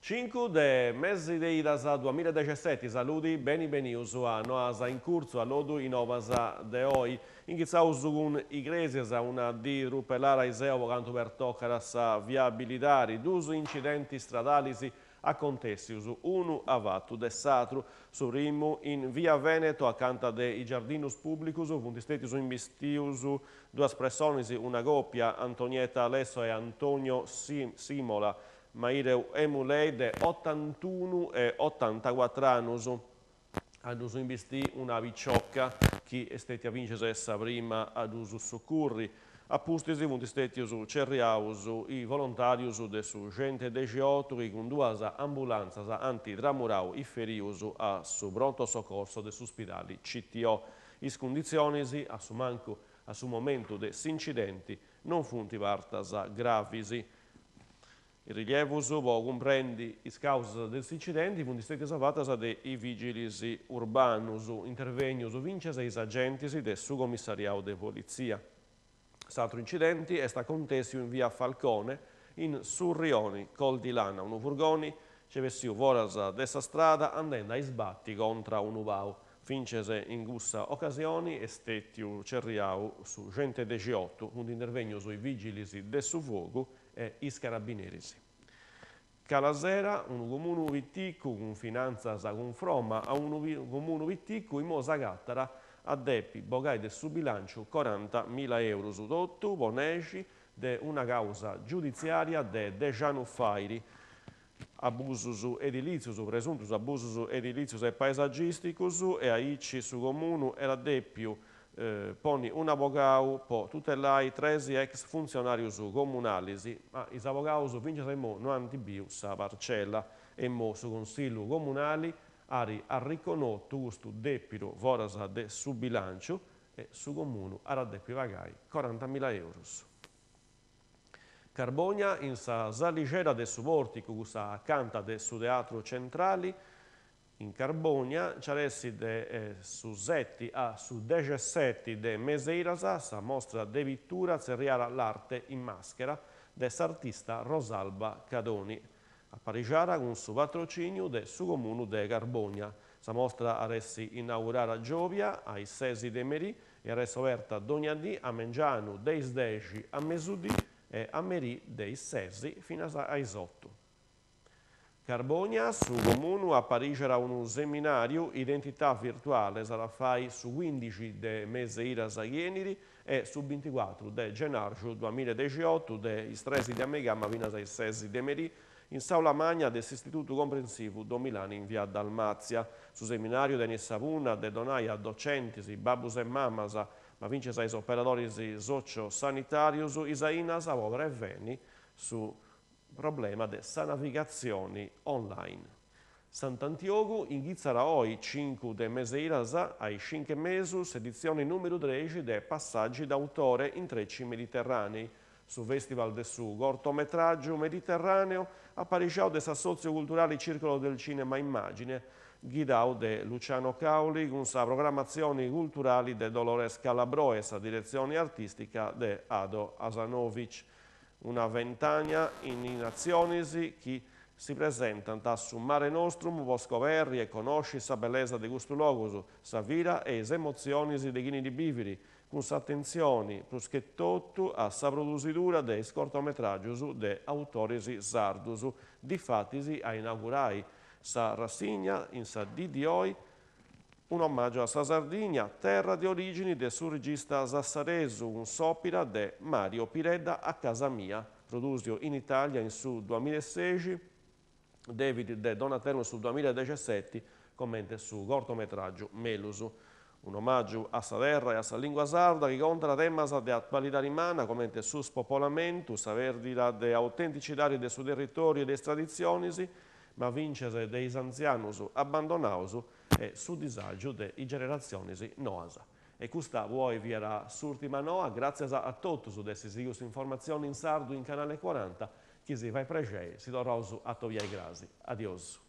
5 de mesi de idas 2017, saluti, beni a noasa in curso, a lodu in ovasa de oi. Inghizzaus con iglesias una di rupelara iseo canto per toccare sa viabilitari, dus incidenti stradali acontessius, unu avattu de satru su rimu in via Veneto accanto dei giardinus publicus, funtistetius investius duas personas, una coppia, Antonietta Alesso e Antonio Simola, Maireu Emulei de 81 e 84 anni. Hanno investito una vicciocca che è stata vincere essa prima ad uso soccorri. Appustisi funtistetius cerriaus i volontarius de su gente de Giotto che con due ambulanzas antitramurau i ferius a su pronto soccorso de ospedali CTO. Is condizioni a su manco a su momento de incidenti non funti vartas gravisi. I rilevius può comprendi i causa degli incidenti, funtistetius avatas dei vigilis urbanus, intervenius vinces e is agenti del su commissariato de polizia. L'altro incidente è stato contesto in via Falcone, in Surrioni, Col di Lana. Un furgone ci vestiu voras dessa strada andando a sbatti contro un uvau. Fincese in questa occasione e stetiu cerriau su gente de Giotto, un intervento sui vigili del fuoco e i carabinieri. Calasera, un comune vittico con finanza con fromma, a un comune vittico in mosa gattara a deppi bogai del suo bilancio 40.000 euro su tutto, poneci de una causa giudiziaria de Dejanuffairi, abusus edilizius, presuntus abusus edilizius e paesaggisticus e aici su comune era deppio poni un avocau po tutelai 13 ex funzionarius comunalis, ma is avocaus vinces mo non antibiu sa parcella e mo su consiglio comunali ha riconosciuto questo debito voras de su bilancio e su comune ha deppio pagai 40.000 euro. Carbogna in sa saligera de su portico cusa accanto de su teatro centrali in Carbogna c'aressi de su 7 a su 17 de Meseirasa sa mostra de pittura zerriara l'arte in maschera de s'artista Rosalba Cadoni. A Parigiara con su patrocinio de su comune de Carbogna. Sa mostra aressi inaugurare a Giovia ai 6 de Merì e aressi aperta ogni dì a Mengiano dei 10 a Mesudì e a Merì dei 6 fino ai 8. Carbogna, su comune, a Parigi era un seminario identità virtuale, sarà fai su 15 de mese ira Ieniri e su 24 de gennaio 2018 de istresi di Amegama fino ai 6 de Merì in Saula Magna dell'Istituto Comprensivo Domilani in via Dalmazia. Su seminario de Nissapuna, de Donaia docenti, babus e mamas, ma vince sai operatori socio-sanitarius, Isainas, Avovra e Veni su problema de navigazioni online. Sant'Antioco inghizara oi 5 de Meseiras ai 5 mesus edizione numero 13 de Passaggi d'autore in trecci mediterranei. Su Festival del su cortometraggio mediterraneo apparisciao de Sassozio Culturali Circolo del Cinema Immagine, guidao de Luciano Cauli con sa programmazioni culturali de Dolores Calabroes, a direzione artistica de Ado Asanovic. Una ventagna in nazionesi che si presentano su Mare Nostrum, Poscoverri e conosci sa bellezza di questo luogo, sa vira e le emozioni di chini di biviri, con sa attenzione pruschettotto a sa produzitura dei cortometraggi de autori sardus, difatti a inaugurai sa rassegna in sa DDOI, un omaggio a sa Sardegna, terra di origini del suo regista sassaresu, un sopira de Mario Piredda a casa mia, produsio in Italia in su 2016, David de Donatello su 2017, commenta su cortometraggio Melusu. Un omaggio a sa terra e a sa lingua sarda che conta temas de attualità rimana, commenta su spopolamento, sa verdita de autenticità del suo territorio e de tradizioni, ma vincese dei anzianus abbandonaus e su disagio delle generazioni noasa. E questa vuoi vi era l'ultima noa, grazie a tutti su queste informazioni in sardo in canale 40, che si fa pregere, si torna a tovia i grasi. Adios.